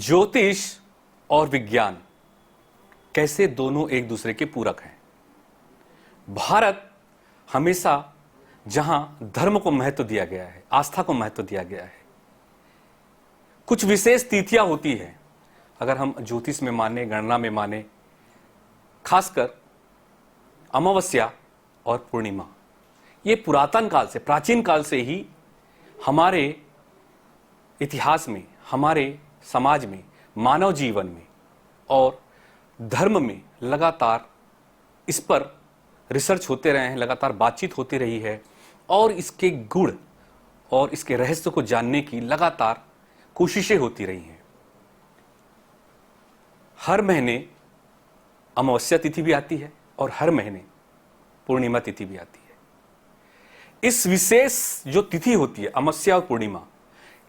ज्योतिष और विज्ञान कैसे दोनों एक दूसरे के पूरक हैं। भारत हमेशा जहां धर्म को महत्व दिया गया है, आस्था को महत्व दिया गया है, कुछ विशेष तिथियां होती हैं। अगर हम ज्योतिष में माने, गणना में माने, खासकर अमावस्या और पूर्णिमा, ये पुरातन काल से, प्राचीन काल से ही हमारे इतिहास में, हमारे समाज में, मानव जीवन में और धर्म में लगातार इस पर रिसर्च होते रहे हैं, लगातार बातचीत होती रही है और इसके गुण और इसके रहस्य को जानने की लगातार कोशिशें होती रही हैं। हर महीने अमावस्या तिथि भी आती है और हर महीने पूर्णिमा तिथि भी आती है। इस विशेष जो तिथि होती है, अमावस्या और पूर्णिमा,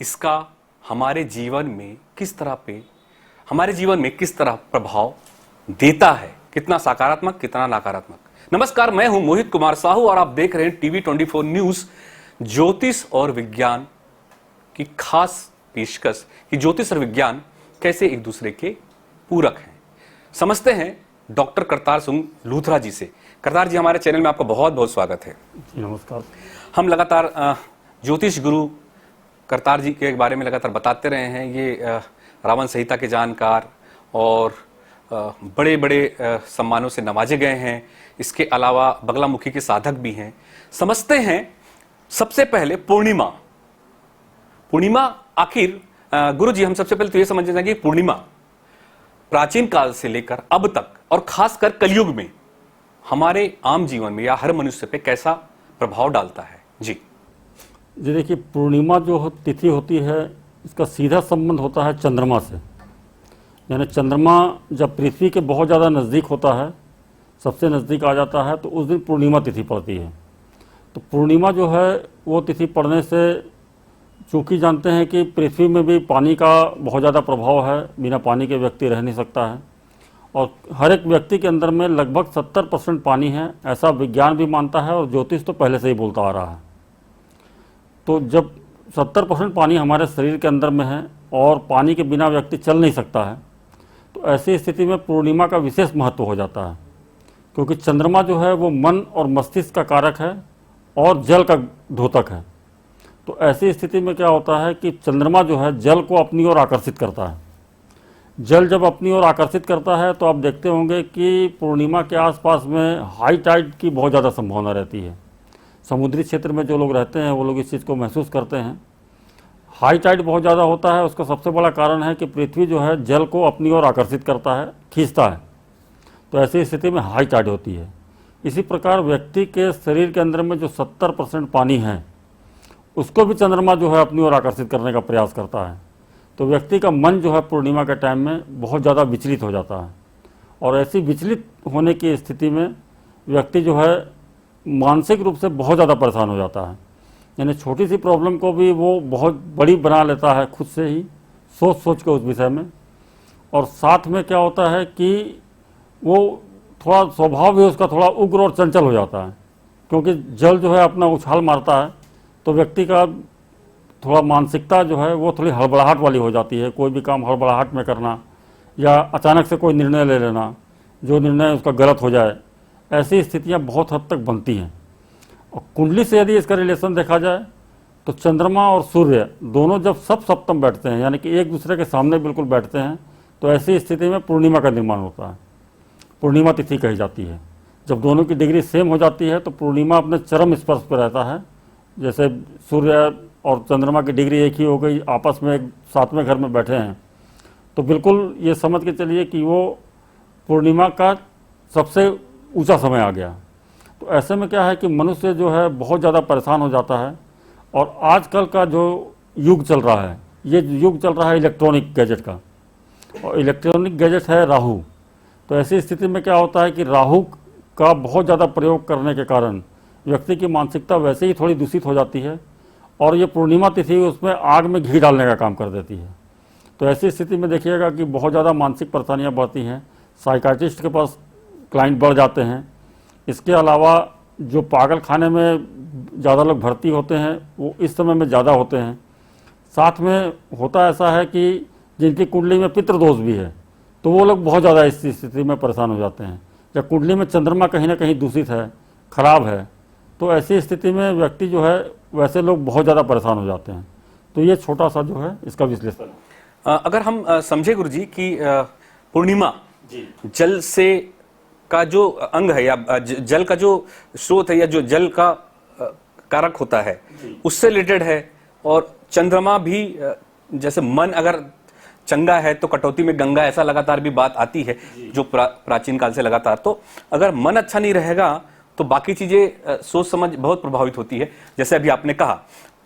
इसका हमारे जीवन में किस तरह प्रभाव देता है, कितना सकारात्मक, कितना नकारात्मक। नमस्कार, मैं हूं मोहित कुमार साहू और आप देख रहे हैं टीवी 24 न्यूज। ज्योतिष और विज्ञान की खास पेशकश कि ज्योतिष और विज्ञान कैसे एक दूसरे के पूरक हैं। समझते हैं डॉक्टर करतार सिंह लूथरा जी से। करतार जी, हमारे चैनल में आपका बहुत बहुत स्वागत है। नमस्कार। हम लगातार ज्योतिष गुरु करतार जी के बारे में लगातार बताते रहे हैं। ये रावण संहिता के जानकार और बड़े बड़े सम्मानों से नवाजे गए हैं। इसके अलावा बगलामुखी के साधक भी हैं। समझते हैं सबसे पहले पूर्णिमा आखिर गुरु जी, हम सबसे पहले तो ये समझना चाहिए कि पूर्णिमा प्राचीन काल से लेकर अब तक और खासकर कलयुग में हमारे आम जीवन में या हर मनुष्य पे कैसा प्रभाव डालता है। जी देखिए, पूर्णिमा जो तिथि होती है, इसका सीधा संबंध होता है चंद्रमा से। यानी चंद्रमा जब पृथ्वी के बहुत ज़्यादा नज़दीक होता है, सबसे नज़दीक आ जाता है, तो उस दिन पूर्णिमा तिथि पड़ती है। तो पूर्णिमा जो है वो तिथि पड़ने से, चूँकि जानते हैं कि पृथ्वी में भी पानी का बहुत ज़्यादा प्रभाव है, बिना पानी के व्यक्ति रह नहीं सकता है, और हर एक व्यक्ति के अंदर में लगभग 70% पानी है, ऐसा विज्ञान भी मानता है और ज्योतिष तो पहले से ही बोलता आ रहा है। तो जब 70% पानी हमारे शरीर के अंदर में है और पानी के बिना व्यक्ति चल नहीं सकता है, तो ऐसी स्थिति में पूर्णिमा का विशेष महत्व हो जाता है, क्योंकि चंद्रमा जो है वो मन और मस्तिष्क का कारक है और जल का द्योतक है। तो ऐसी स्थिति में क्या होता है कि चंद्रमा जो है जल को अपनी ओर आकर्षित करता है। जल जब अपनी ओर आकर्षित करता है तो आप देखते होंगे कि पूर्णिमा के आसपास में हाई टाइड की बहुत ज़्यादा संभावना रहती है। समुद्री क्षेत्र में जो लोग रहते हैं वो लोग इस चीज़ को महसूस करते हैं। हाई टाइड बहुत ज़्यादा होता है, उसका सबसे बड़ा कारण है कि पृथ्वी जो है जल को अपनी ओर आकर्षित करता है, खींचता है। तो ऐसी स्थिति में हाई टाइड होती है। इसी प्रकार व्यक्ति के शरीर के अंदर में जो 70% पानी है, उसको भी चंद्रमा जो है अपनी ओर आकर्षित करने का प्रयास करता है। तो व्यक्ति का मन जो है पूर्णिमा के टाइम में बहुत ज़्यादा विचलित हो जाता है, और ऐसी विचलित होने की स्थिति में व्यक्ति जो है मानसिक रूप से बहुत ज़्यादा परेशान हो जाता है। यानी छोटी सी प्रॉब्लम को भी वो बहुत बड़ी बना लेता है, खुद से ही सोच के उस विषय में। और साथ में क्या होता है कि वो थोड़ा स्वभाव भी उसका थोड़ा उग्र और चंचल हो जाता है, क्योंकि जल जो है अपना उछाल मारता है, तो व्यक्ति का थोड़ा मानसिकता जो है वो थोड़ी हड़बड़ाहट वाली हो जाती है। कोई भी काम हड़बड़ाहट में करना या अचानक से कोई निर्णय ले लेना, जो निर्णय उसका गलत हो जाए, ऐसी स्थितियां बहुत हद तक बनती हैं। और कुंडली से यदि इसका रिलेशन देखा जाए तो चंद्रमा और सूर्य दोनों जब सब सप्तम बैठते हैं, यानी कि एक दूसरे के सामने बिल्कुल बैठते हैं, तो ऐसी स्थिति में पूर्णिमा का निर्माण होता है। पूर्णिमा तिथि कही जाती है। जब दोनों की डिग्री सेम हो जाती है तो पूर्णिमा अपने चरम स्पर्श पर रहता है। जैसे सूर्य और चंद्रमा की डिग्री एक ही हो गई, आपस में एक सातवें घर में बैठे हैं, तो बिल्कुल ये समझ के चलिए कि वो पूर्णिमा का सबसे ऊंचा समय आ गया। तो ऐसे में क्या है कि मनुष्य जो है बहुत ज़्यादा परेशान हो जाता है। और आजकल का जो युग चल रहा है, ये युग चल रहा है इलेक्ट्रॉनिक गैजेट का, और इलेक्ट्रॉनिक गैजेट है राहु। तो ऐसी स्थिति में क्या होता है कि राहु का बहुत ज़्यादा प्रयोग करने के कारण व्यक्ति की मानसिकता वैसे ही थोड़ी दूषित हो जाती है, और ये पूर्णिमा तिथि उसमें आग में घी डालने का काम कर देती है। तो ऐसी स्थिति में देखिएगा कि बहुत ज़्यादा मानसिक परेशानियाँ बढ़ती हैं। साइकाइट्रिस्ट के पास क्लाइंट बढ़ जाते हैं। इसके अलावा जो पागल खाने में ज़्यादा लोग भर्ती होते हैं वो इस समय में ज़्यादा होते हैं। साथ में होता ऐसा है कि जिनकी कुंडली में पितृदोष भी है, तो वो लोग बहुत ज़्यादा इस स्थिति में परेशान हो जाते हैं। या कुंडली में चंद्रमा कहीं ना कहीं दूषित है, खराब है, तो ऐसी स्थिति में व्यक्ति जो है, वैसे लोग बहुत ज़्यादा परेशान हो जाते हैं। तो ये छोटा सा जो है इसका विश्लेषण है। अगर हम समझे गुरुजी कि पूर्णिमा जल से का जो अंग है या जल का जो स्रोत है या जो जल का कारक होता है उससे रिलेटेड है, और चंद्रमा भी जैसे मन अगर चंगा है तो कटौती में गंगा, ऐसा लगातार भी बात आती है जो प्राचीन काल से लगातार। तो अगर मन अच्छा नहीं रहेगा तो बाकी चीजें सोच समझ बहुत प्रभावित होती है, जैसे अभी आपने कहा।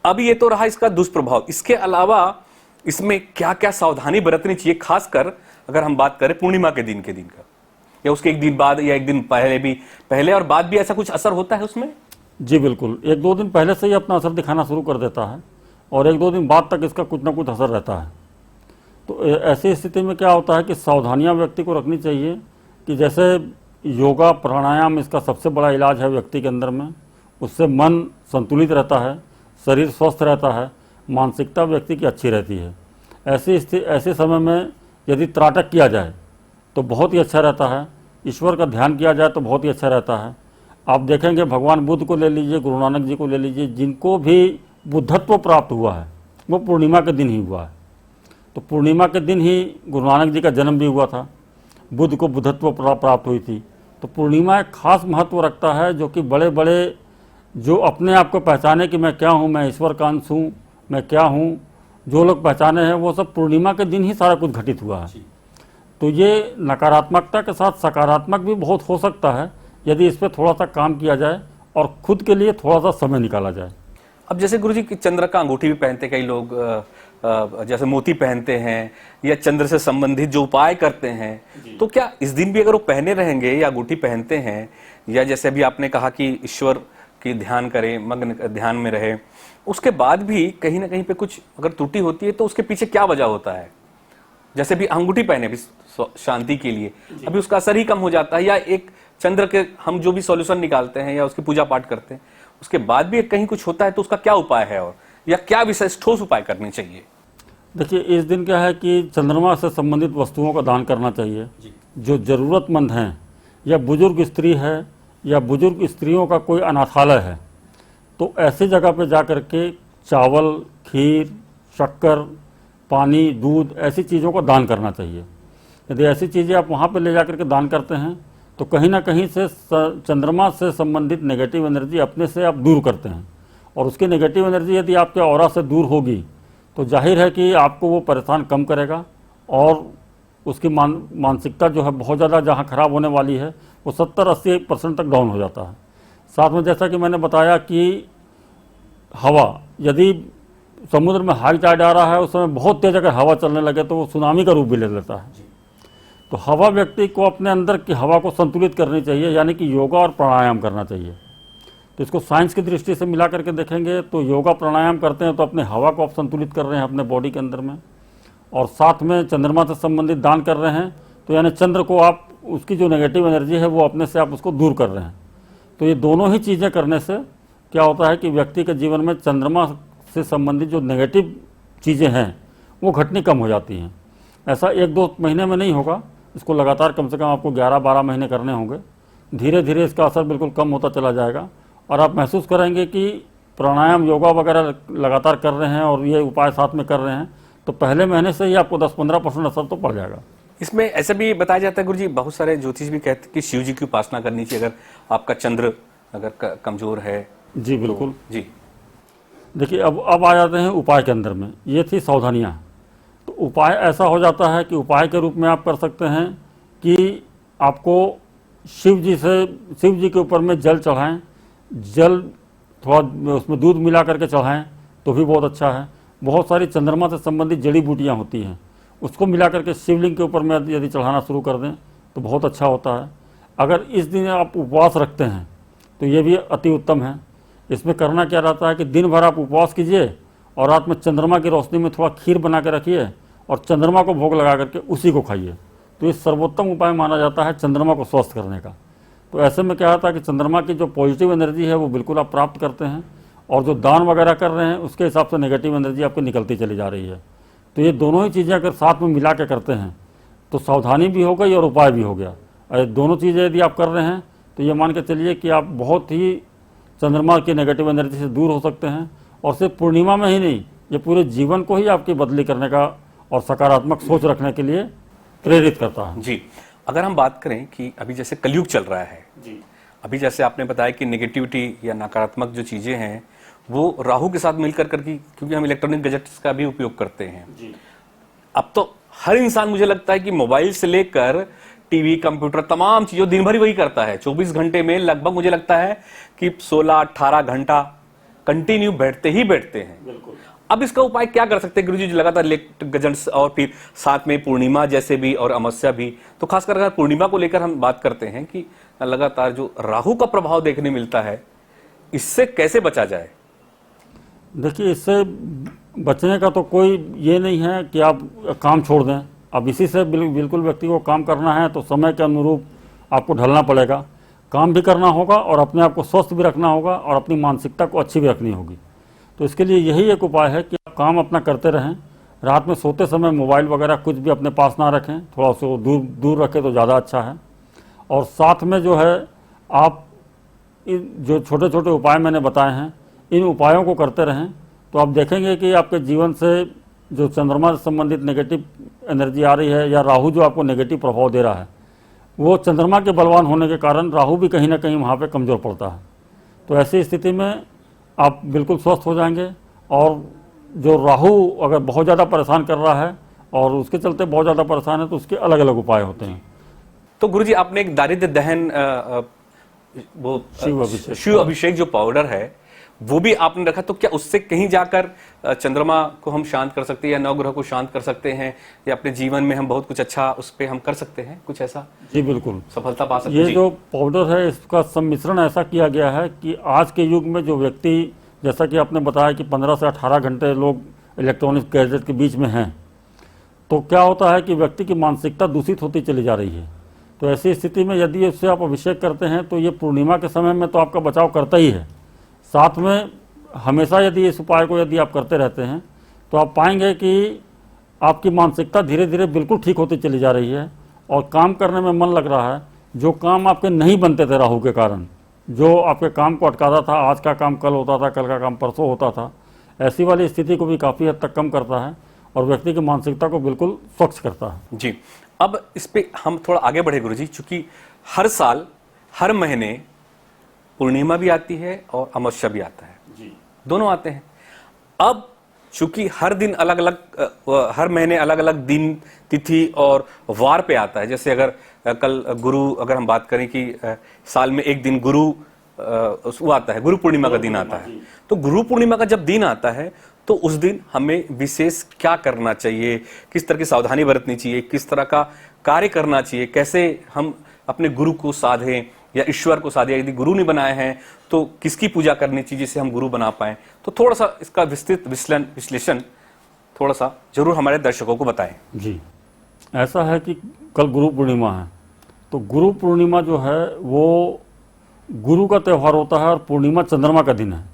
अब ये तो रहा इसका दुष्प्रभाव, इसके अलावा इसमें क्या क्या सावधानी बरतनी चाहिए, खासकर अगर हम बात करें पूर्णिमा के दिन का, या उसके एक दिन बाद या एक दिन पहले और बाद भी ऐसा कुछ असर होता है उसमें? जी बिल्कुल, एक दो दिन पहले से ही अपना असर दिखाना शुरू कर देता है और एक दो दिन बाद तक इसका कुछ ना कुछ असर रहता है। तो ऐसी स्थिति में क्या होता है कि सावधानियां व्यक्ति को रखनी चाहिए कि जैसे योगा प्राणायाम इसका सबसे बड़ा इलाज है व्यक्ति के अंदर में, उससे मन संतुलित रहता है, शरीर स्वस्थ रहता है, मानसिकता व्यक्ति की अच्छी रहती है। ऐसे समय में यदि त्राटक किया जाए तो बहुत ही अच्छा रहता है, ईश्वर का ध्यान किया जाए तो बहुत ही अच्छा रहता है। आप देखेंगे भगवान बुद्ध को ले लीजिए, गुरु नानक जी को ले लीजिए, जिनको भी बुद्धत्व प्राप्त हुआ है वो पूर्णिमा के दिन ही हुआ है। तो पूर्णिमा के दिन ही गुरु नानक जी का जन्म भी हुआ था, बुद्ध को बुद्धत्व प्राप्त हुई थी। तो पूर्णिमा एक खास महत्व रखता है, जो कि बड़े बड़े जो अपने आप को पहचाने कि मैं क्या हूँ, मैं ईश्वर का अंश हूँ, मैं क्या हूँ, जो लोग पहचाने हैं वो सब पूर्णिमा के दिन ही सारा कुछ घटित हुआ है। तो ये नकारात्मकता के साथ सकारात्मक भी बहुत हो सकता है यदि इस पर थोड़ा सा काम किया जाए और खुद के लिए थोड़ा सा समय निकाला जाए। अब जैसे गुरुजी की चंद्र का अंगूठी भी पहनते कई लोग, जैसे मोती पहनते हैं या चंद्र से संबंधित जो उपाय करते हैं, तो क्या इस दिन भी अगर वो पहने रहेंगे या अंगूठी पहनते हैं, या जैसे अभी आपने कहा कि ईश्वर की ध्यान करें, मग्न ध्यान में रहे, उसके बाद भी कहीं ना कहीं पे कुछ अगर त्रुटि होती है तो उसके पीछे क्या वजह होता है? जैसे भी अंगूठी पहने भी शांति के लिए, अभी उसका असर ही कम हो जाता है, या एक चंद्र के हम जो भी सॉल्यूशन निकालते हैं या उसकी पूजा पाठ करते हैं उसके बाद भी कहीं कुछ होता है, तो उसका क्या उपाय है और या क्या विशेष ठोस उपाय करने चाहिए? देखिए, इस दिन क्या है कि चंद्रमा से संबंधित वस्तुओं का दान करना चाहिए। जो ज़रूरतमंद हैं, या बुजुर्ग स्त्री है या बुजुर्ग स्त्रियों का कोई अनाथालय है, तो ऐसी जगह पे जा कर के चावल, खीर, शक्कर, पानी, दूध, ऐसी चीज़ों को दान करना चाहिए। यदि ऐसी चीज़ें आप वहाँ पे ले जा कर के दान करते हैं तो कहीं ना कहीं से चंद्रमा से संबंधित नेगेटिव एनर्जी अपने से आप दूर करते हैं, और उसकी नेगेटिव एनर्जी यदि आपके ऑरा से दूर होगी तो जाहिर है कि आपको वो परेशान कम करेगा, और उसकी मानसिकता जो है बहुत ज़्यादा जहाँ खराब होने वाली है वो 70-80% तक डाउन हो जाता है। साथ में जैसा कि मैंने बताया कि हवा, यदि समुद्र में हाई टाइड आ रहा है उस समय बहुत तेज अगर हवा चलने लगे तो वो सुनामी का रूप भी ले लेता है। तो हवा व्यक्ति को अपने अंदर की हवा को संतुलित करनी चाहिए, यानी कि योगा और प्राणायाम करना चाहिए। तो इसको साइंस की दृष्टि से मिला करके देखेंगे तो योगा प्राणायाम करते हैं तो अपने हवा को आप संतुलित कर रहे हैं अपने बॉडी के अंदर में, और साथ में चंद्रमा से संबंधित दान कर रहे हैं, तो यानी चंद्र को आप उसकी जो नेगेटिव एनर्जी है वो अपने से आप उसको दूर कर रहे हैं। तो ये दोनों ही चीज़ें करने से क्या होता है कि व्यक्ति के जीवन में चंद्रमा से संबंधित जो नेगेटिव चीज़ें हैं वो घटनी कम हो जाती हैं। ऐसा 1-2 महीने में नहीं होगा, इसको लगातार कम से कम आपको 11-12 महीने करने होंगे। धीरे धीरे इसका असर बिल्कुल कम होता चला जाएगा और आप महसूस करेंगे कि प्राणायाम, योगा वगैरह लगातार कर रहे हैं और ये उपाय साथ में कर रहे हैं तो पहले महीने से ही आपको 10-15% असर तो पड़ जाएगा। इसमें ऐसा भी बताया जाता है गुरुजी, बहुत सारे ज्योतिष भी कहते हैं कि शिव जी की उपासना करनी चाहिए अगर आपका चंद्र अगर कमजोर है। जी बिल्कुल। तो, जी देखिए, अब आ जाते हैं उपाय के अंदर में। ये थी सावधानियाँ। तो उपाय ऐसा हो जाता है कि उपाय के रूप में आप कर सकते हैं कि आपको शिव जी के ऊपर में जल चढ़ाएं, जल थोड़ा उसमें दूध मिला करके चढ़ाएं तो भी बहुत अच्छा है। बहुत सारी चंद्रमा से संबंधित जड़ी बूटियाँ होती हैं, उसको मिला करके शिवलिंग के ऊपर में यदि चढ़ाना शुरू कर दें तो बहुत अच्छा होता है। अगर इस दिन आप उपवास रखते हैं तो ये भी अति उत्तम है। इसमें करना क्या रहता है कि दिन भर आप उपवास कीजिए और रात में चंद्रमा की रोशनी में थोड़ा खीर बना के रखिए और चंद्रमा को भोग लगा करके उसी को खाइए। तो ये सर्वोत्तम उपाय माना जाता है चंद्रमा को स्वस्थ करने का। तो ऐसे में क्या होता है कि चंद्रमा की जो पॉजिटिव एनर्जी है वो बिल्कुल आप प्राप्त करते हैं, और जो दान वगैरह कर रहे हैं उसके हिसाब से नेगेटिव एनर्जी आपको निकलती चली जा रही है। तो ये दोनों ही चीज़ें अगर साथ में मिला के करते हैं तो सावधानी भी हो गई और उपाय भी हो गया। और दोनों चीज़ें यदि आप कर रहे हैं तो ये मान के चलिए कि आप बहुत ही चंद्रमा की नेगेटिव एनर्जी से दूर हो सकते हैं। और सिर्फ पूर्णिमा में ही नहीं, ये पूरे जीवन को ही आपकी बदली करने का और सकारात्मक सोच रखने के लिए प्रेरित करता है। जी, अगर हम बात करें कि अभी जैसे कलयुग चल रहा है जी, अभी जैसे आपने बताया कि नेगेटिविटी या नकारात्मक जो चीजें हैं वो राहु के साथ मिलकर करके, क्योंकि हम इलेक्ट्रॉनिक गैजेट्स का भी उपयोग करते हैं। जी, अब तो हर इंसान मुझे लगता है कि मोबाइल से लेकर टीवी, कंप्यूटर, तमाम चीजों दिन भर ही वही करता है। 24 घंटे में लगभग मुझे लगता है कि 16-18 घंटा कंटिन्यू बैठते ही बैठते हैं। बिल्कुल। अब इसका उपाय क्या कर सकते हैं गुरुजी? जो लगातार इलेक्ट्रिक गैजेट्स और फिर साथ में पूर्णिमा जैसे भी और अमावस्या भी, तो खासकर अगर पूर्णिमा को लेकर हम बात करते हैं कि लगातार जो राहु का प्रभाव देखने मिलता है, इससे कैसे बचा जाए? देखिए, इससे बचने का तो कोई ये नहीं है कि आप काम छोड़ दें। अब इसी से बिल्कुल व्यक्ति को काम करना है तो समय के अनुरूप आपको ढलना पड़ेगा। काम भी करना होगा और अपने आप को स्वस्थ भी रखना होगा और अपनी मानसिकता को अच्छी भी रखनी होगी। तो इसके लिए यही एक उपाय है कि आप काम अपना करते रहें। रात में सोते समय मोबाइल वगैरह कुछ भी अपने पास ना रखें, थोड़ा उसको दूर रखें तो ज़्यादा अच्छा है। और साथ में जो है आप जो छोटे छोटे उपाय मैंने बताए हैं, इन उपायों को करते रहें तो आप देखेंगे कि आपके जीवन से जो चंद्रमा से संबंधित नेगेटिव एनर्जी आ रही है या राहु जो आपको नेगेटिव प्रभाव दे रहा है, वो चंद्रमा के बलवान होने के कारण राहु भी कहीं ना कहीं वहाँ पे कमज़ोर पड़ता है। तो ऐसी स्थिति में आप बिल्कुल स्वस्थ हो जाएंगे। और जो राहु अगर बहुत ज़्यादा परेशान कर रहा है और उसके चलते बहुत ज़्यादा परेशान है तो उसके अलग अलग उपाय होते हैं। तो गुरुजी, आपने एक दारिद्र्य दहन वो शिव अभिषेक जो पाउडर है वो भी आपने रखा, तो क्या उससे कहीं जाकर चंद्रमा को हम शांत कर सकते हैं या नवग्रह को शांत कर सकते हैं, या अपने जीवन में हम बहुत कुछ अच्छा उस पर हम कर सकते हैं, कुछ ऐसा? जी बिल्कुल, सफलता पा सकते हैं। ये जो पाउडर है इसका सम्मिश्रण ऐसा किया गया है कि आज के युग में जो व्यक्ति, जैसा कि आपने बताया कि 15 से 18 घंटे लोग इलेक्ट्रॉनिक गैजेट के बीच में हैं, तो क्या होता है कि व्यक्ति की मानसिकता दूषित होती चली जा रही है। तो ऐसी स्थिति में यदि इससे आप अभिषेक करते हैं तो ये पूर्णिमा के समय में तो आपका बचाव करता ही है, साथ में हमेशा यदि इस उपाय को यदि आप करते रहते हैं तो आप पाएंगे कि आपकी मानसिकता धीरे धीरे बिल्कुल ठीक होती चली जा रही है और काम करने में मन लग रहा है। जो काम आपके नहीं बनते थे राहु के कारण, जो आपके काम को अटकाता था, आज का काम कल होता था, कल का काम परसों होता था, ऐसी वाली स्थिति को भी काफ़ी हद तक कम करता है और व्यक्ति की मानसिकता को बिल्कुल स्वच्छ करता है। जी, अब इस पे हम थोड़ा आगे बढ़े गुरुजी, चूंकि हर साल हर महीने पूर्णिमा भी आती है और अमावस्या भी आता है, जी, दोनों आते हैं। अब चूंकि हर दिन अलग अलग, हर महीने अलग अलग दिन, तिथि और वार पे आता है। जैसे अगर कल गुरु, अगर हम बात करें कि साल में एक दिन गुरु वो आता है, गुरु पूर्णिमा का दिन आता है, तो गुरु पूर्णिमा का जब दिन आता है तो उस दिन हमें विशेष क्या करना चाहिए, किस तरह की सावधानी बरतनी चाहिए, किस तरह का कार्य करना चाहिए, कैसे हम अपने गुरु को साधें या ईश्वर को साधें? यदि गुरु नहीं बनाए हैं तो किसकी पूजा करनी चाहिए जिससे हम गुरु बना पाएं? तो थोड़ा सा इसका विस्तृत विश्लेषण थोड़ा सा जरूर हमारे दर्शकों को बताएं। जी, ऐसा है कि कल गुरु पूर्णिमा है, तो गुरु पूर्णिमा जो है वो गुरु का त्यौहार होता है और पूर्णिमा चंद्रमा का दिन है।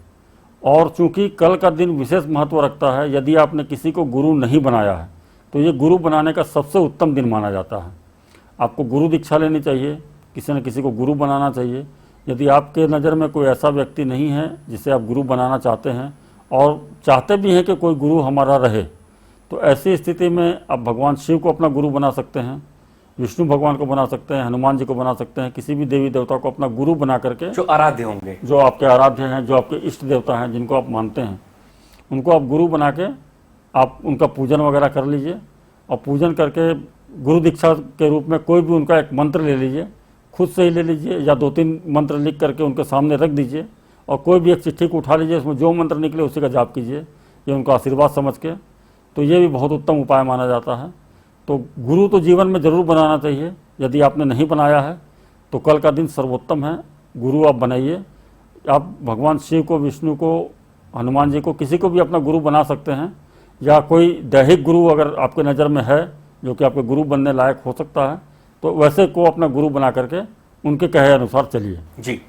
और चूंकि कल का दिन विशेष महत्व रखता है, यदि आपने किसी को गुरु नहीं बनाया है तो ये गुरु बनाने का सबसे उत्तम दिन माना जाता है। आपको गुरु दीक्षा लेनी चाहिए, किसी न किसी को गुरु बनाना चाहिए। यदि आपके नज़र में कोई ऐसा व्यक्ति नहीं है जिसे आप गुरु बनाना चाहते हैं और चाहते भी हैं कि कोई गुरु हमारा रहे, तो ऐसी स्थिति में आप भगवान शिव को अपना गुरु बना सकते हैं, विष्णु भगवान को बना सकते हैं, हनुमान जी को बना सकते हैं, किसी भी देवी देवता को अपना गुरु बना करके, जो आराध्य होंगे, जो आपके आराध्य हैं, जो आपके इष्ट देवता हैं, जिनको आप मानते हैं, उनको आप गुरु बना के आप उनका पूजन वगैरह कर लीजिए। और पूजन करके गुरु दीक्षा के रूप में कोई भी उनका एक मंत्र ले लीजिए, खुद से ही ले लीजिए या 2-3 मंत्र लिख करके उनके सामने रख दीजिए और कोई भी एक चिट्ठी को उठा लीजिए, उसमें जो मंत्र निकले उसी का जाप कीजिए, ये उनका आशीर्वाद समझ के। तो ये भी बहुत उत्तम उपाय माना जाता है। तो गुरु तो जीवन में ज़रूर बनाना चाहिए। यदि आपने नहीं बनाया है तो कल का दिन सर्वोत्तम है, गुरु आप बनाइए। आप भगवान शिव को, विष्णु को, हनुमान जी को, किसी को भी अपना गुरु बना सकते हैं, या कोई दैहिक गुरु अगर आपके नज़र में है जो कि आपके गुरु बनने लायक हो सकता है, तो वैसे को अपना गुरु बना करके उनके कहे अनुसार चलिए। जी,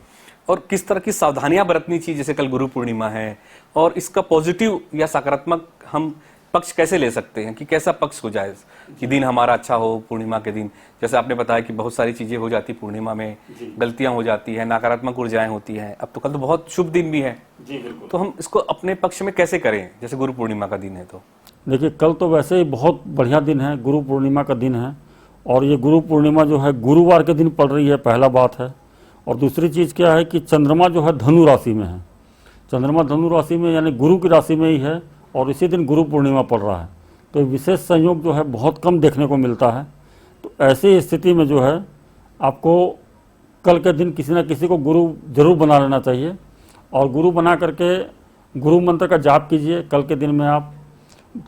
और किस तरह की सावधानियां बरतनी चाहिए? जैसे कल गुरु पूर्णिमा है और इसका पॉजिटिव या सकारात्मक हम पक्ष कैसे ले सकते हैं कि कैसा पक्ष हो जाए कि दिन हमारा अच्छा हो पूर्णिमा के दिन? जैसे आपने बताया कि बहुत सारी चीजें हो जाती पूर्णिमा में, गलतियां हो जाती है, नकारात्मक ऊर्जाएं होती हैं। अब तो कल तो बहुत शुभ दिन भी है, तो हम इसको अपने पक्ष में कैसे करें? जैसे गुरु पूर्णिमा का दिन है तो देखिए, कल तो वैसे ही बहुत बढ़िया दिन है, गुरु पूर्णिमा का दिन है। और ये गुरु पूर्णिमा जो है गुरुवार के दिन पड़ रही है, पहला बात है। और दूसरी चीज़ क्या है कि चंद्रमा जो है धनु राशि में है। चंद्रमा धनु राशि में यानी गुरु की राशि में ही है, और इसी दिन गुरु पूर्णिमा पड़ रहा है। तो विशेष संयोग जो है बहुत कम देखने को मिलता है। तो ऐसी स्थिति में जो है आपको कल के दिन किसी न किसी को गुरु जरूर बना लेना चाहिए, और गुरु बना करके गुरु मंत्र का जाप कीजिए। कल के दिन में आप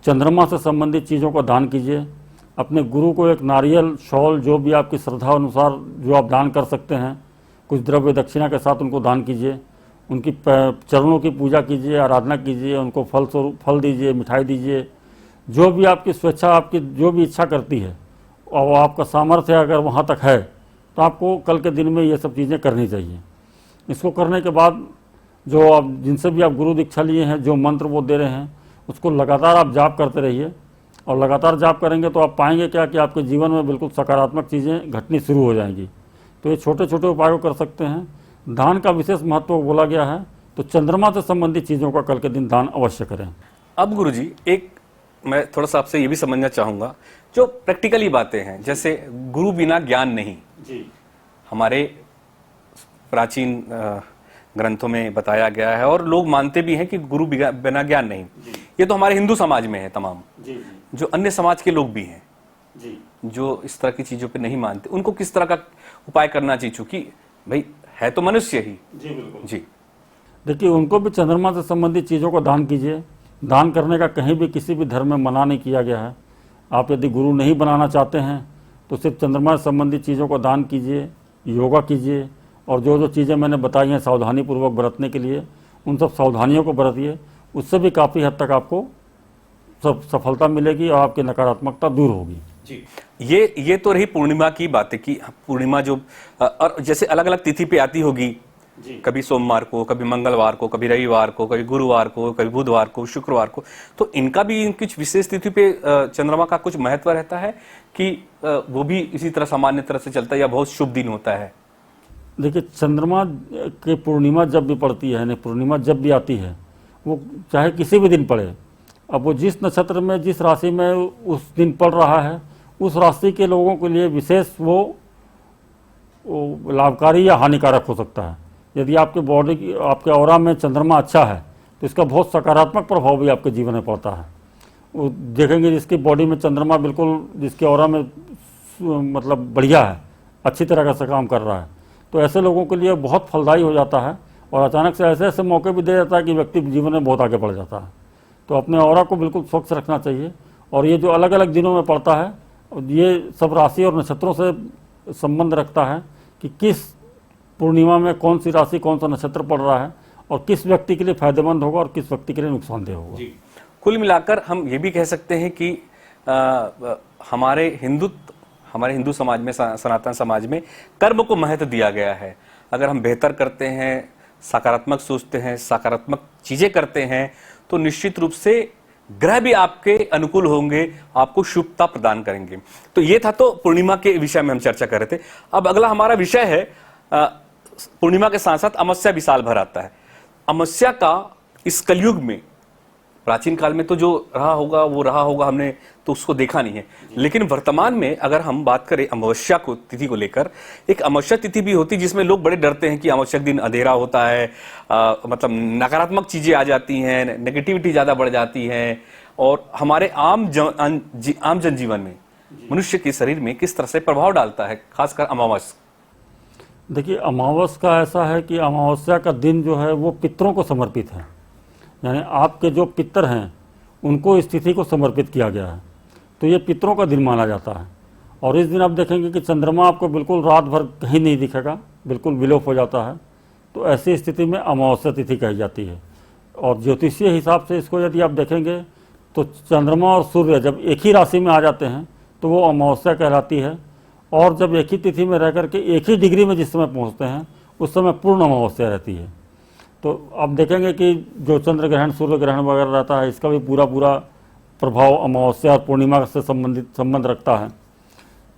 चंद्रमा से संबंधित चीज़ों का दान कीजिए। अपने गुरु को एक नारियल, शॉल, जो भी आपकी श्रद्धा अनुसार जो आप दान कर सकते हैं, कुछ द्रव्य दक्षिणा के साथ उनको दान कीजिए। उनकी चरणों की पूजा कीजिए, आराधना कीजिए, उनको फल दीजिए, मिठाई दीजिए, जो भी आपकी स्वेच्छा, आपकी जो भी इच्छा करती है और आपका सामर्थ्य अगर वहाँ तक है तो आपको कल के दिन में ये सब चीज़ें करनी चाहिए। इसको करने के बाद जो आप जिनसे भी आप गुरु दीक्षा लिए हैं, जो मंत्र वो दे रहे हैं, उसको लगातार आप जाप करते रहिए। और लगातार जाप करेंगे तो आप पाएंगे क्या कि आपके जीवन में बिल्कुल सकारात्मक चीज़ें घटनी शुरू हो जाएंगी। तो ये छोटे छोटे उपायों कर सकते हैं। दान का विशेष महत्व बोला गया है, तो चंद्रमा से संबंधित चीज़ों का कल के दिन दान अवश्य करें। अब गुरुजी, एक मैं थोड़ा सा आपसे ये भी समझना चाहूँगा, जो प्रैक्टिकली बातें हैं, जैसे गुरु बिना ज्ञान नहीं, हमारे प्राचीन ग्रंथों में बताया गया है, और लोग मानते भी हैं कि गुरु बिना ज्ञान नहीं। ये तो हमारे हिंदू समाज में है तमाम। जो अन्य समाज के लोग भी हैं जो इस तरह की चीज़ों पे नहीं मानते, उनको किस तरह का उपाय करना चाहिए? चूंकि भाई है तो मनुष्य ही। जी देखिए, उनको भी चंद्रमा से संबंधित चीज़ों को दान कीजिए। दान करने का कहीं भी किसी भी धर्म में मना नहीं किया गया है। आप यदि गुरु नहीं बनाना चाहते हैं तो सिर्फ चंद्रमा से संबंधित चीज़ों को दान कीजिए, योगा कीजिए, और जो जो चीज़ें मैंने बताई हैं सावधानी पूर्वक बरतने के लिए, उन सब सावधानियों को बरतिए। उससे भी काफ़ी हद तक आपको सब सफलता मिलेगी और आपकी नकारात्मकता दूर होगी। जी, ये तो रही पूर्णिमा की बातें की। पूर्णिमा जो और जैसे अलग अलग तिथि पे आती होगी, कभी सोमवार को, कभी मंगलवार को, कभी रविवार को, कभी गुरुवार को, कभी बुधवार को, शुक्रवार को, तो इनका भी कुछ विशेष तिथि पे चंद्रमा का कुछ महत्व रहता है कि वो भी इसी तरह सामान्य तरह से चलता है, या बहुत शुभ दिन होता है? देखिए, चंद्रमा की पूर्णिमा जब भी पड़ती है, यानी पूर्णिमा जब भी आती है, वो चाहे किसी भी दिन पड़े, अब वो जिस नक्षत्र में, जिस राशि में उस दिन पड़ रहा है, उस राशि के लोगों के लिए विशेष वो लाभकारी या हानिकारक हो सकता है। यदि आपके बॉडी, आपके ऑरा में चंद्रमा अच्छा है तो इसका बहुत सकारात्मक प्रभाव भी आपके जीवन में पड़ता है। वो देखेंगे जिसकी बॉडी में चंद्रमा बिल्कुल, जिसके ऑरा में मतलब बढ़िया है, अच्छी तरह का काम कर रहा है, तो ऐसे लोगों के लिए बहुत फलदायी हो जाता है। और अचानक से ऐसे ऐसे मौके भी दे जाता है कि व्यक्ति जीवन में बहुत आगे बढ़ जाता है। तो अपने ऑरा को बिल्कुल स्वच्छ रखना चाहिए। और ये जो अलग अलग दिनों में पड़ता है, ये सब राशि और नक्षत्रों से संबंध रखता है कि किस पूर्णिमा में कौन सी राशि, कौन सा नक्षत्र पड़ रहा है, और किस व्यक्ति के लिए फायदेमंद होगा और किस व्यक्ति के लिए नुकसानदेह होगा। कुल मिलाकर हम ये भी कह सकते हैं कि हमारे हिंदू समाज में, सनातन समाज में कर्म को महत्व दिया गया है। अगर हम बेहतर करते हैं, सकारात्मक सोचते हैं, सकारात्मक चीजें करते हैं, तो निश्चित रूप से ग्रह भी आपके अनुकूल होंगे, आपको शुभता प्रदान करेंगे। तो ये था तो पूर्णिमा के विषय में हम चर्चा कर रहे थे। अब अगला हमारा विषय है, पूर्णिमा के साथ साथ अमावस्या भी साल भर आता है। अमावस्या का इस कलयुग में, प्राचीन काल में तो जो रहा होगा वो रहा होगा, हमने तो उसको देखा नहीं है, लेकिन वर्तमान में अगर हम बात करें अमावस्या को, तिथि को लेकर, एक अमावस्या तिथि भी होती है जिसमें लोग बड़े डरते हैं कि अमावस्या दिन अंधेरा होता है, मतलब नकारात्मक चीजें आ जाती हैं, नेगेटिविटी ज्यादा बढ़ जाती है, और हमारे आम जनजीवन में, मनुष्य के शरीर में किस तरह से प्रभाव डालता है, खासकर अमावस्या। देखिए, अमावस्या का ऐसा है कि अमावस्या का दिन जो है वो पितरों को समर्पित है, यानी आपके जो पितर हैं उनको इस तिथि को समर्पित किया गया है। तो ये पितरों का दिन माना जाता है। और इस दिन आप देखेंगे कि चंद्रमा आपको बिल्कुल रात भर कहीं नहीं दिखेगा, बिल्कुल विलोप हो जाता है। तो ऐसी स्थिति में अमावस्या तिथि कही जाती है। और ज्योतिषीय हिसाब से इसको यदि आप देखेंगे तो चंद्रमा और सूर्य जब एक ही राशि में आ जाते हैं तो वो अमावस्या कहलाती है। और जब एक ही तिथि में रह करके एक ही डिग्री में जिस समय पहुँचते हैं उस समय पूर्ण अमावस्या रहती है। तो आप देखेंगे कि जो चंद्र ग्रहण, सूर्य ग्रहण वगैरह रहता है, इसका भी पूरा प्रभाव अमावस्या और पूर्णिमा से संबंध रखता है।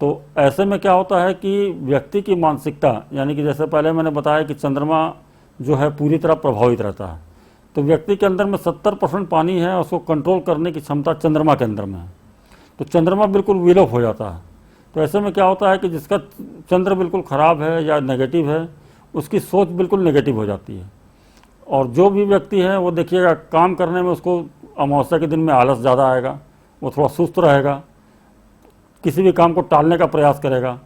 तो ऐसे में क्या होता है कि व्यक्ति की मानसिकता, यानी कि जैसे पहले मैंने बताया कि चंद्रमा जो है पूरी तरह प्रभावित रहता है, तो व्यक्ति के अंदर में 70% पानी है, उसको कंट्रोल करने की क्षमता चंद्रमा के अंदर में है। तो चंद्रमा बिल्कुल विलोप हो जाता है। तो ऐसे में क्या होता है कि जिसका चंद्र बिल्कुल ख़राब है या नेगेटिव है, उसकी सोच बिल्कुल नेगेटिव हो जाती है। और जो भी व्यक्ति है वो देखिएगा काम करने में उसको अमावस्या के दिन में आलस ज़्यादा आएगा, वो थोड़ा सुस्त रहेगा, किसी भी काम को टालने का प्रयास करेगा।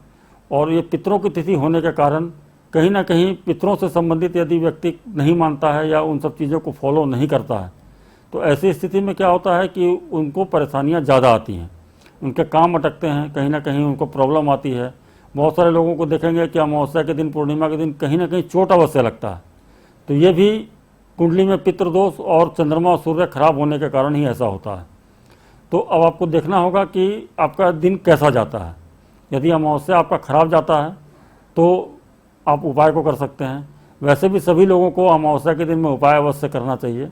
और ये पितरों की तिथि होने के कारण कहीं ना कहीं पितरों से संबंधित यदि व्यक्ति नहीं मानता है या उन सब चीज़ों को फॉलो नहीं करता है, तो ऐसी स्थिति में क्या होता है कि उनको परेशानियां ज़्यादा आती हैं, उनके काम अटकते हैं, कहीं ना कहीं उनको प्रॉब्लम आती है। बहुत सारे लोगों को देखेंगे कि अमावस्या के दिन, पूर्णिमा के दिन कहीं ना कहीं चोट अवश्य लगता है। तो ये भी कुंडली में पितृदोष और चंद्रमा और सूर्य खराब होने के कारण ही ऐसा होता है। तो अब आपको देखना होगा कि आपका दिन कैसा जाता है। यदि अमावस्या आपका खराब जाता है तो आप उपाय को कर सकते हैं। वैसे भी सभी लोगों को अमावस्या के दिन में उपाय अवश्य करना चाहिए।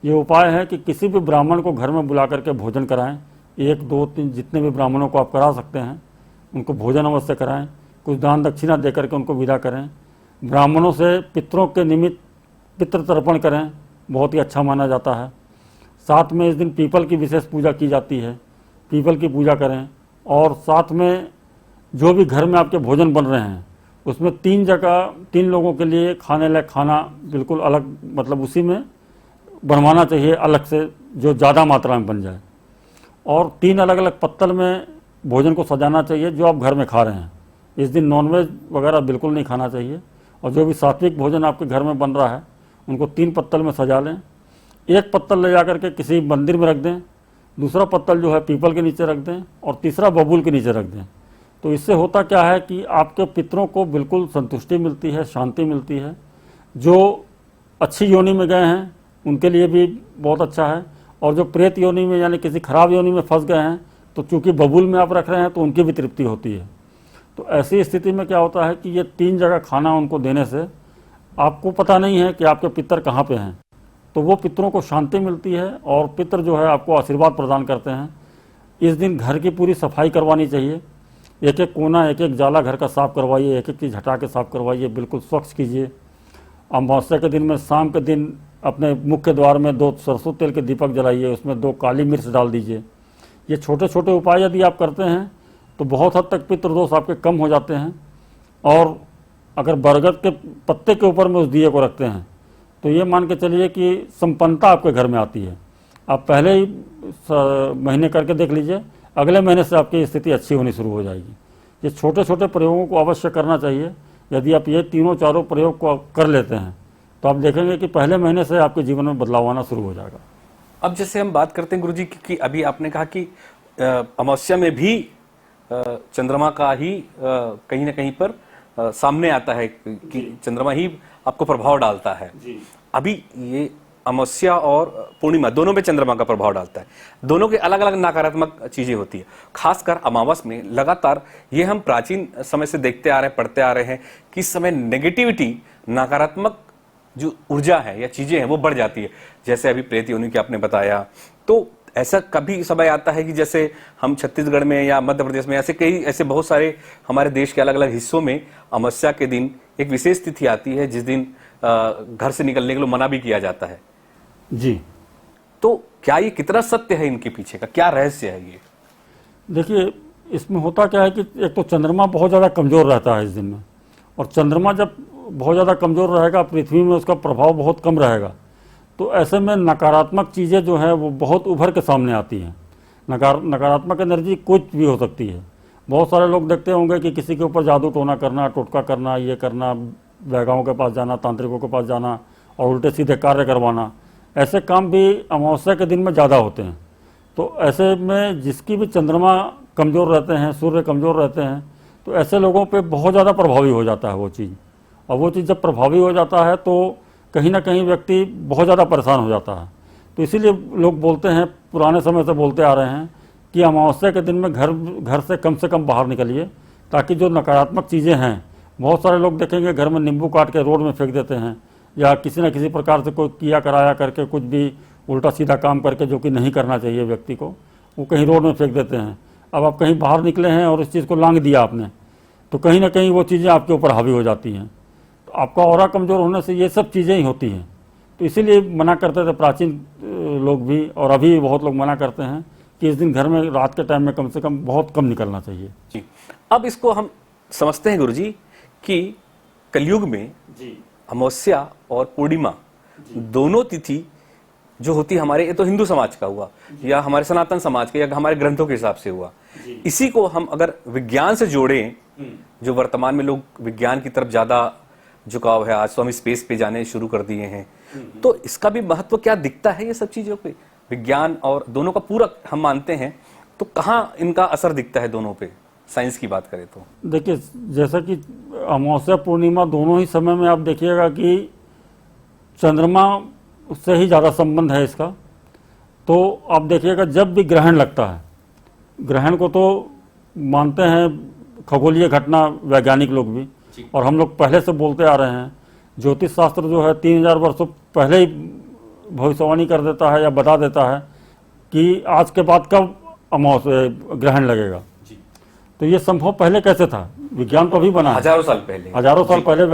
ये उपाय है कि किसी भी ब्राह्मण को घर में बुला करके भोजन कराएं। 1, 2, 3 जितने भी ब्राह्मणों को आप करा सकते हैं उनको भोजन अवश्य कराएं। कुछ दान दक्षिणा दे करके उनको विदा करें। ब्राह्मणों से पितरों के निमित्त पितृ तर्पण करें, बहुत ही अच्छा माना जाता है। साथ में इस दिन पीपल की विशेष पूजा की जाती है, पीपल की पूजा करें। और साथ में जो भी घर में आपके भोजन बन रहे हैं उसमें 3 जगह 3 लोगों के लिए खाने लायक खाना बिल्कुल अलग, मतलब उसी में बनवाना चाहिए अलग से, जो ज़्यादा मात्रा में बन जाए। और 3 अलग अलग पत्तल में भोजन को सजाना चाहिए जो आप घर में खा रहे हैं। इस दिन नॉनवेज वगैरह बिल्कुल नहीं खाना चाहिए। और जो भी सात्विक भोजन आपके घर में बन रहा है उनको 3 पत्तल में सजा लें। 1 पत्तल ले जा करके किसी मंदिर में रख दें, दूसरा पत्तल जो है पीपल के नीचे रख दें और तीसरा बबूल के नीचे रख दें। तो इससे होता क्या है कि आपके पितरों को बिल्कुल संतुष्टि मिलती है, शांति मिलती है। जो अच्छी योनि में गए हैं उनके लिए भी बहुत अच्छा है, और जो प्रेत योनि में यानी किसी खराब योनि में फंस गए हैं तो चूँकि बबूल में आप रख रहे हैं तो उनकी भी तृप्ति होती है। तो ऐसी स्थिति में क्या होता है कि ये 3 जगह खाना उनको देने से आपको पता नहीं है कि आपके पितर कहाँ पे हैं, तो वो पितरों को शांति मिलती है और पितर जो है आपको आशीर्वाद प्रदान करते हैं। इस दिन घर की पूरी सफाई करवानी चाहिए। एक एक कोना, एक एक जाला घर का साफ़ करवाइए, एक एक चीज़ हटा के साफ़ करवाइए, बिल्कुल स्वच्छ कीजिए। अमावस्या के दिन में शाम के दिन अपने मुख्य द्वार में 2 सरसों तेल के दीपक जलाइए, उसमें 2 काली मिर्च डाल दीजिए। ये छोटे छोटे उपाय यदि आप करते हैं तो बहुत हद तक पितृदोष आपके कम हो जाते हैं। और अगर बरगद के पत्ते के ऊपर में उस दिए को रखते हैं तो ये मान के चलिए कि संपन्नता आपके घर में आती है। आप पहले ही महीने करके देख लीजिए, अगले महीने से आपकी स्थिति अच्छी होनी शुरू हो जाएगी। ये छोटे छोटे प्रयोगों को अवश्य करना चाहिए। यदि आप ये 3-4 प्रयोग को कर लेते हैं तो आप देखेंगे कि पहले महीने से आपके जीवन में बदलाव आना शुरू हो जाएगा। अब जैसे हम बात करते हैं गुरुजी कि अभी आपने कहा कि अमावस्या में भी चंद्रमा का ही कहीं ना कहीं पर सामने आता है कि चंद्रमा ही आपको प्रभाव डालता है। अभी ये अमावस्या और पूर्णिमा दोनों पे चंद्रमा का प्रभाव डालता है। दोनों के अलग अलग नकारात्मक चीजें होती है। खासकर अमावस में लगातार ये हम प्राचीन समय से देखते आ रहे हैं, पढ़ते आ रहे हैं कि इस समय नेगेटिविटी, नकारात्मक जो ऊर्जा है या चीजें हैं वो बढ़ जाती है। जैसे अभी प्रेत योनि की आपने बताया, तो ऐसा कभी समय आता है कि जैसे हम छत्तीसगढ़ में या मध्य प्रदेश में ऐसे बहुत सारे हमारे देश के अलग अलग हिस्सों में अमावस्या के दिन एक विशेष तिथि आती है जिस दिन घर से निकलने के लिए मना भी किया जाता है। जी, तो क्या ये कितना सत्य है, इनके पीछे का क्या रहस्य है? ये देखिए, इसमें होता क्या है कि एक तो चंद्रमा बहुत ज़्यादा कमज़ोर रहता है इस दिन में, और चंद्रमा जब बहुत ज़्यादा कमज़ोर रहेगा, पृथ्वी में उसका प्रभाव बहुत कम रहेगा, तो ऐसे में नकारात्मक चीज़ें जो हैं वो बहुत उभर के सामने आती हैं। नकारात्मक एनर्जी कुछ भी हो सकती है। बहुत सारे लोग देखते होंगे कि किसी के ऊपर जादू टोना करना, टोटका करना, ये करना, वैगाओं के पास जाना, तांत्रिकों के पास जाना और उल्टे सीधे कार्य करवाना, ऐसे काम भी अमावस्या के दिन में ज़्यादा होते हैं। तो ऐसे में जिसकी भी चंद्रमा कमज़ोर रहते हैं, सूर्य कमज़ोर रहते हैं, तो ऐसे लोगों पे बहुत ज़्यादा प्रभावी हो जाता है वो चीज़। और वो चीज़ जब प्रभावी हो जाता है तो कहीं ना कहीं व्यक्ति बहुत ज़्यादा परेशान हो जाता है। तो इसीलिए लोग बोलते हैं, पुराने समय से बोलते आ रहे हैं कि अमावस्या के दिन में घर से कम बाहर निकलिए, ताकि जो नकारात्मक चीज़ें हैं, बहुत सारे लोग देखेंगे घर में नींबू काट के रोड में फेंक देते हैं, या किसी न किसी प्रकार से कोई किया कराया करके कुछ भी उल्टा सीधा काम करके, जो कि नहीं करना चाहिए व्यक्ति को, वो कहीं रोड में फेंक देते हैं। अब आप कहीं बाहर निकले हैं और इस चीज़ को लांघ दिया आपने, तो कहीं ना कहीं वो चीज़ें आपके ऊपर हावी हो जाती हैं। तो आपका ऑरा कमज़ोर होने से ये सब चीज़ें ही होती हैं। तो इसीलिए मना करते थे प्राचीन लोग भी, और अभी भी बहुत लोग मना करते हैं कि इस दिन घर में रात के टाइम में कम से कम बहुत कम निकलना चाहिए। जी, अब इसको हम समझते हैं गुरुजी कि कलयुग में अमावस्या और पूर्णिमा दोनों तिथि जो होती है हमारे, ये तो हिंदू समाज का हुआ या हमारे सनातन समाज का या हमारे ग्रंथों के हिसाब से हुआ, इसी को हम अगर विज्ञान से जोड़ें, जो वर्तमान में लोग विज्ञान की तरफ ज्यादा झुकाव है, आज तो हम स्पेस पे जाने शुरू कर दिए हैं, तो इसका भी महत्व क्या दिखता है ये सब चीजों पे? विज्ञान और दोनों का पूरक हम मानते हैं, तो कहाँ इनका असर दिखता है दोनों पे, साइंस की बात करें तो? देखिए, जैसा कि अमावस्या पूर्णिमा दोनों ही समय में आप देखिएगा कि चंद्रमा से ही ज़्यादा संबंध है इसका। तो आप देखिएगा जब भी ग्रहण लगता है, ग्रहण को तो मानते हैं खगोलीय घटना वैज्ञानिक लोग भी, और हम लोग पहले से बोलते आ रहे हैं। ज्योतिष शास्त्र जो है 3000 वर्षों पहले ही भविष्यवाणी कर देता है या बता देता है कि आज के बाद कब अमावस्या ग्रहण लगेगा। तो ये संभव पहले कैसे था? विज्ञान तो अभी बना है, हजारों साल पहले, हजारों साल पहले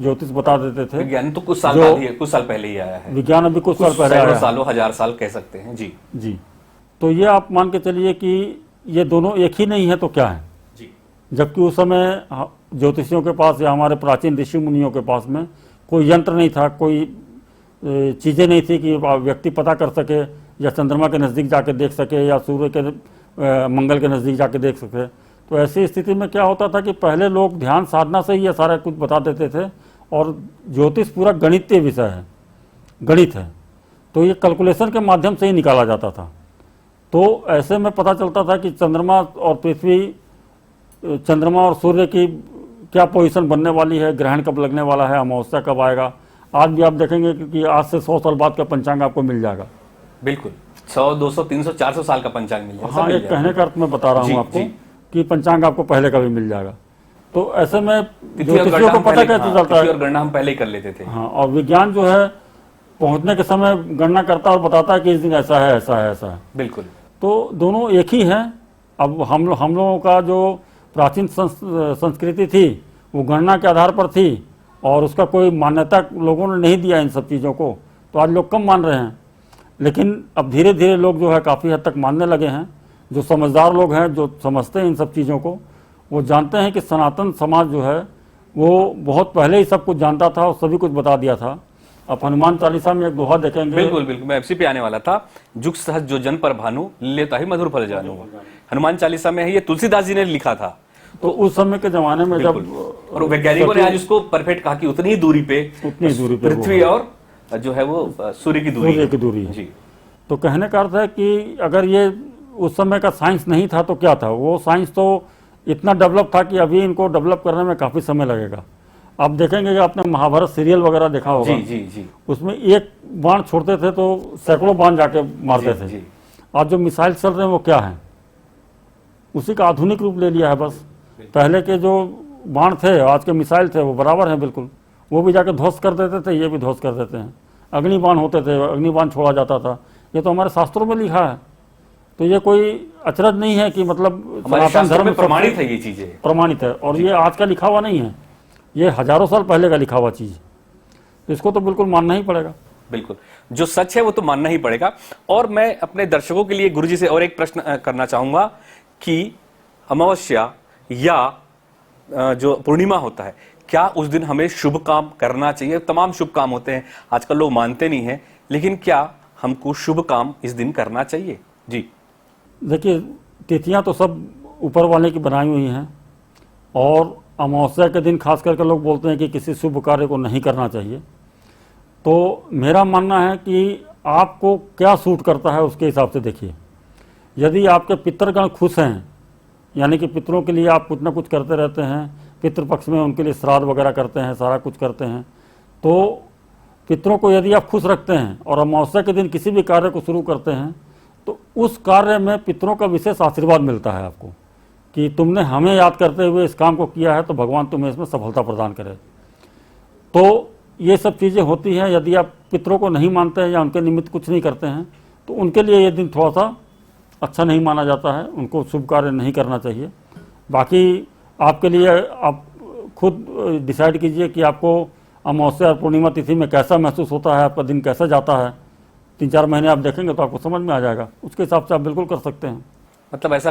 ज्योतिष बता देते थे। विज्ञान तो कुछ साल बाद ही, कुछ साल पहले ही आया है। विज्ञान अभी कुछ साल पहले आया है, सालों हजार साल कह सकते हैं। जी जी। तो ये आप मान के चलिए कि ये दोनों एक ही नहीं है तो क्या है जी। जबकि उस समय ज्योतिषियों के पास या हमारे प्राचीन ऋषि मुनियों के पास में कोई यंत्र नहीं था, कोई चीज़ें नहीं थी कि व्यक्ति पता कर सके या चंद्रमा के नज़दीक जाके देख सके या सूर्य के मंगल के नज़दीक जाके देख सके। तो ऐसी स्थिति में क्या होता था कि पहले लोग ध्यान साधना से ही ये सारा कुछ बता देते थे, और ज्योतिष पूरा गणितीय विषय है, गणित है, तो ये कैलकुलेशन के माध्यम से ही निकाला जाता था। तो ऐसे में पता चलता था कि चंद्रमा और पृथ्वी, चंद्रमा और सूर्य की क्या पोजीशन बनने वाली है, ग्रहण कब लगने वाला है, अमावस्या कब आएगा। आज भी आप देखेंगे कि आज से 100 साल बाद का पंचांग आपको मिल जाएगा। बिल्कुल 100, 200, 300, 400 साल का पंचांग मिल जाएगा। हाँ, एक कहने का अर्थ मैं बता रहा हूँ आपको कि पंचांग आपको पहले का भी मिल जाएगा। तो ऐसे में ज्योतिषियों को पता कैसे चलता है? और गणना हम पहले ही कर लेते थे। हाँ, और विज्ञान जो है पहुंचने के समय गणना करता है और बताता है कि इस दिन ऐसा है, ऐसा है, ऐसा है। बिल्कुल। तो दोनों एक ही हैं। अब हम लोगों का जो प्राचीन संस्कृति थी वो गणना के आधार पर थी, और उसका कोई मान्यता लोगों ने नहीं दिया इन सब चीज़ों को, तो आज लोग कम मान रहे हैं। लेकिन अब धीरे धीरे लोग जो है काफ़ी हद तक मानने लगे हैं। जो समझदार लोग हैं, जो समझते हैं इन सब चीज़ों को, वो जानते हैं कि सनातन समाज जो है वो बहुत पहले ही सब कुछ जानता था और सभी कुछ बता दिया था। आप हनुमान चालीसा में एक दोहा देखेंगे। बिल्कुल बिल्कुल, मैं इसी पे आने वाला था। जुग सहज जो जन पर भानु, लेता ही मधुर फल जानू। हनुमान चालीसा में है, ये तुलसीदास जी ने लिखा था। तो उस समय के जमाने में जब, और वैज्ञानिकों ने आज उसको परफेक्ट कहा कि उतनी ही दूरी पे पृथ्वी और जो है वो सूर्य की दूरी है। तो कहने का अर्थ है कि अगर ये उस समय का साइंस नहीं था तो क्या था? वो साइंस तो इतना डेवलप था कि अभी इनको डेवलप करने में काफ़ी समय लगेगा। आप देखेंगे कि आपने महाभारत सीरियल वगैरह देखा होगा। जी जी जी। उसमें एक बाण छोड़ते थे तो सैकड़ों बाण जाके मारते थे। आज जो मिसाइल चल रहे हैं वो क्या है? उसी का आधुनिक रूप ले लिया है बस। पहले के जो बाण थे, आज के मिसाइल थे, वो बराबर हैं बिल्कुल। वो भी जाके ध्वस्त कर देते थे, ये भी ध्वस्त कर देते हैं। अग्निबाण होते थे, अग्निबाण छोड़ा जाता था। ये तो हमारे शास्त्रों में लिखा है। तो ये कोई अचरज नहीं है कि मतलब सनातन धर्म में प्रमाणित है, ये चीजें प्रमाणित है। और ये आज का लिखा हुआ नहीं है, ये हजारों साल पहले का लिखा हुआ चीज। इसको तो बिल्कुल मानना ही पड़ेगा। बिल्कुल, जो सच है वो तो मानना ही पड़ेगा। और मैं अपने दर्शकों के लिए गुरुजी से और एक प्रश्न करना चाहूंगा कि अमावस्या या जो पूर्णिमा होता है, क्या उस दिन हमें शुभ काम करना चाहिए? तमाम शुभ काम होते हैं, आजकल लोग मानते नहीं हैं, लेकिन क्या हमको शुभ काम इस दिन करना चाहिए? जी देखिए, तिथियां तो सब ऊपर वाले की बनाई हुई हैं, और अमावस्या के दिन खास करके लोग बोलते हैं कि किसी शुभ कार्य को नहीं करना चाहिए। तो मेरा मानना है कि आपको क्या सूट करता है उसके हिसाब से देखिए। यदि आपके पितृगण खुश हैं, यानी कि पितरों के लिए आप कुछ ना कुछ करते रहते हैं, पितृपक्ष में उनके लिए श्राद्ध वगैरह करते हैं, सारा कुछ करते हैं, तो पितरों को यदि आप खुश रखते हैं और अमावस्या के दिन किसी भी कार्य को शुरू करते हैं, तो उस कार्य में पितरों का विशेष आशीर्वाद मिलता है आपको कि तुमने हमें याद करते हुए इस काम को किया है, तो भगवान तुम्हें इसमें सफलता प्रदान करे। तो ये सब चीज़ें होती हैं। यदि आप पितरों को नहीं मानते हैं या उनके निमित्त कुछ नहीं करते हैं तो उनके लिए ये दिन थोड़ा सा अच्छा नहीं माना जाता है, उनको शुभ कार्य नहीं करना चाहिए। बाकी आपके लिए आप खुद डिसाइड कीजिए कि आपको अमावस्या और पूर्णिमा तिथि में कैसा महसूस होता है, आपका दिन कैसा जाता है। 3-4 महीने आप देखेंगे तो आपको समझ में आ जाएगा, उसके हिसाब से आप बिल्कुल कर सकते हैं। मतलब ऐसा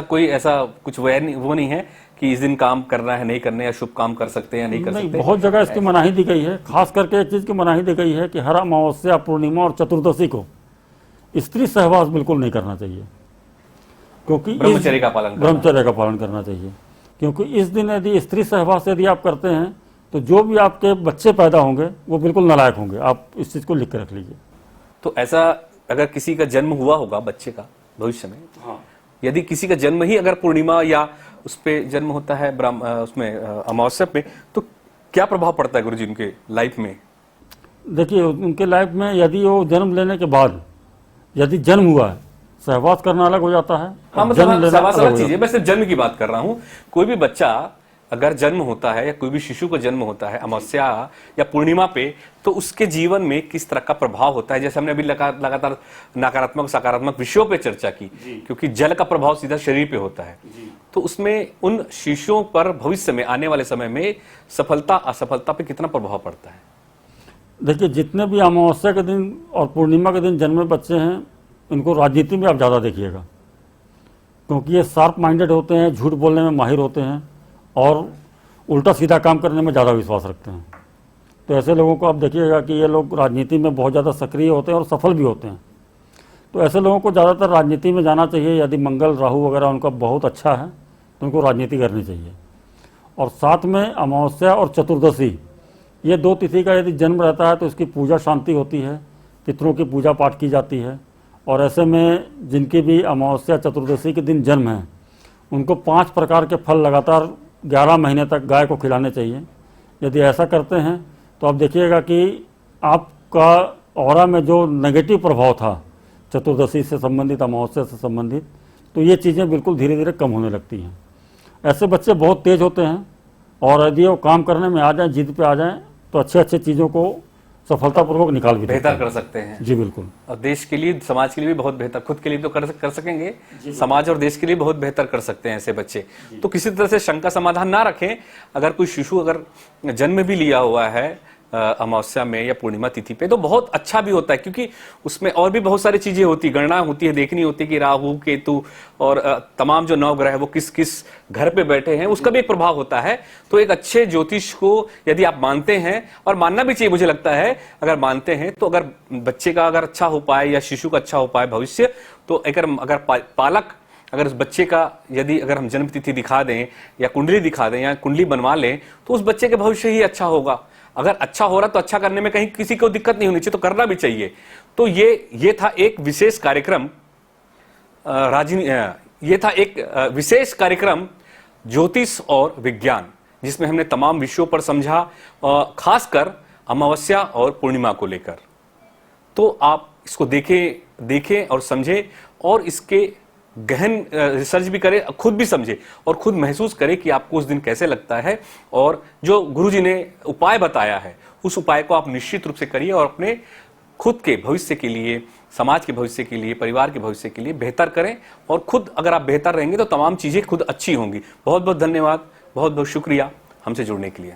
कुछ वो नहीं है कि इस दिन काम करना है नहीं करना, या शुभ काम कर सकते हैं या नहीं कर नहीं, सकते। बहुत जगह इसकी मनाही दी गई है। खास करके एक चीज़ की मनाही दी गई है कि हर अमावस्या, पूर्णिमा और चतुर्दशी को स्त्री सहवास बिल्कुल नहीं करना चाहिए, क्योंकि ब्रह्मचर्य का पालन करना। ब्रह्मचर्य का पालन करना चाहिए। क्योंकि इस दिन यदि स्त्री सहवास यदि आप करते हैं तो जो भी आपके बच्चे पैदा होंगे वो बिल्कुल नालायक होंगे। आप इस चीज़ को लिख कर रख लीजिए। तो ऐसा अगर किसी का जन्म हुआ होगा बच्चे का भविष्य में, यदि किसी का जन्म ही अगर पूर्णिमा या उस पे जन्म होता है उसमें अमावस्या पे, तो क्या प्रभाव पड़ता है गुरुजी उनके लाइफ में? देखिए, उनके लाइफ में यदि वो जन्म लेने के बाद यदि जन्म हुआ है, सहवास करना अलग हो जाता है। हाँ, मतलब जन्म लेना सहवास अलग अलग हो चीज है, मैं सिर्फ जन्म की बात कर रहा हूँ। कोई भी बच्चा अगर जन्म होता है या कोई भी शिशु का जन्म होता है अमावस्या या पूर्णिमा पे, तो उसके जीवन में किस तरह का प्रभाव होता है। जैसे हमने अभी लगातार नकारात्मक सकारात्मक विषयों पे चर्चा की, क्योंकि जल का प्रभाव सीधा शरीर पे होता है। तो उसमें उन शिशुओं पर भविष्य में आने वाले समय में सफलता असफलता पे कितना प्रभाव पड़ता है? देखिए, जितने भी अमावस्या के दिन और पूर्णिमा के दिन जन्मे बच्चे हैं, इनको राजनीति में आप ज़्यादा देखिएगा, क्योंकि ये शार्प माइंडेड होते हैं, झूठ बोलने में माहिर होते हैं और उल्टा सीधा काम करने में ज़्यादा विश्वास रखते हैं। तो ऐसे लोगों को आप देखिएगा कि ये लोग राजनीति में बहुत ज़्यादा सक्रिय होते हैं और सफल भी होते हैं। तो ऐसे लोगों को ज़्यादातर राजनीति में जाना चाहिए। यदि मंगल राहु वगैरह उनका बहुत अच्छा है तो उनको राजनीति करनी चाहिए। और साथ में अमावस्या और चतुर्दशी, ये 2 तिथि का यदि जन्म रहता है तो इसकी पूजा शांति होती है, पितरों की पूजा पाठ की जाती है। और ऐसे में जिनकी भी अमावस्या चतुर्दशी के दिन जन्म है, उनको 5 प्रकार के फल लगातार 11 महीने तक गाय को खिलाने चाहिए। यदि ऐसा करते हैं तो आप देखिएगा कि आपका ऑरा में जो नेगेटिव प्रभाव था चतुर्दशी से संबंधित, अमावस्या से संबंधित, तो ये चीज़ें बिल्कुल धीरे धीरे कम होने लगती हैं। ऐसे बच्चे बहुत तेज़ होते हैं और यदि वो काम करने में आ जाएं, जिद पे आ जाएं, तो अच्छे चीज़ों को सफलतापूर्वक निकाल भी बेहतर कर सकते हैं। जी बिल्कुल। और देश के लिए, समाज के लिए भी बहुत बेहतर, खुद के लिए तो कर सकेंगे, समाज और देश के लिए बहुत बेहतर कर सकते हैं ऐसे बच्चे। तो किसी तरह से शंका समाधान ना रखें। अगर कोई शिशु अगर जन्म भी लिया हुआ है अमावस्या में या पूर्णिमा तिथि पे, तो बहुत अच्छा भी होता है, क्योंकि उसमें और भी बहुत सारी चीजें होती, गणना होती है, देखनी होती है कि राहु केतु और तमाम जो 9 ग्रह है वो किस किस घर पे बैठे हैं, उसका भी एक प्रभाव होता है। तो एक अच्छे ज्योतिष को यदि आप मानते हैं, और मानना भी चाहिए मुझे लगता है, अगर मानते हैं तो अगर बच्चे का अगर अच्छा हो पाए या शिशु का अच्छा हो पाए भविष्य, तो अगर पालक अगर उस बच्चे का यदि अगर हम जन्म तिथि दिखा दें या कुंडली दिखा दें या कुंडली बनवा लें, तो उस बच्चे के भविष्य ही अच्छा होगा। अगर अच्छा हो रहा तो अच्छा करने में कहीं किसी को दिक्कत नहीं होनी चाहिए, तो करना भी चाहिए। तो ये था एक विशेष कार्यक्रम ये था एक विशेष कार्यक्रम ज्योतिष और विज्ञान, जिसमें हमने तमाम विषयों पर समझा, खासकर अमावस्या और पूर्णिमा को लेकर। तो आप इसको देखें और समझें, और इसके गहन रिसर्च भी करें, खुद भी समझे और खुद महसूस करें कि आपको उस दिन कैसे लगता है। और जो गुरुजी ने उपाय बताया है, उस उपाय को आप निश्चित रूप से करिए और अपने खुद के भविष्य के लिए, समाज के भविष्य के लिए, परिवार के भविष्य के लिए बेहतर करें। और खुद अगर आप बेहतर रहेंगे तो तमाम चीजें खुद अच्छी होंगी। बहुत बहुत धन्यवाद, बहुत बहुत शुक्रिया हमसे जुड़ने के लिए।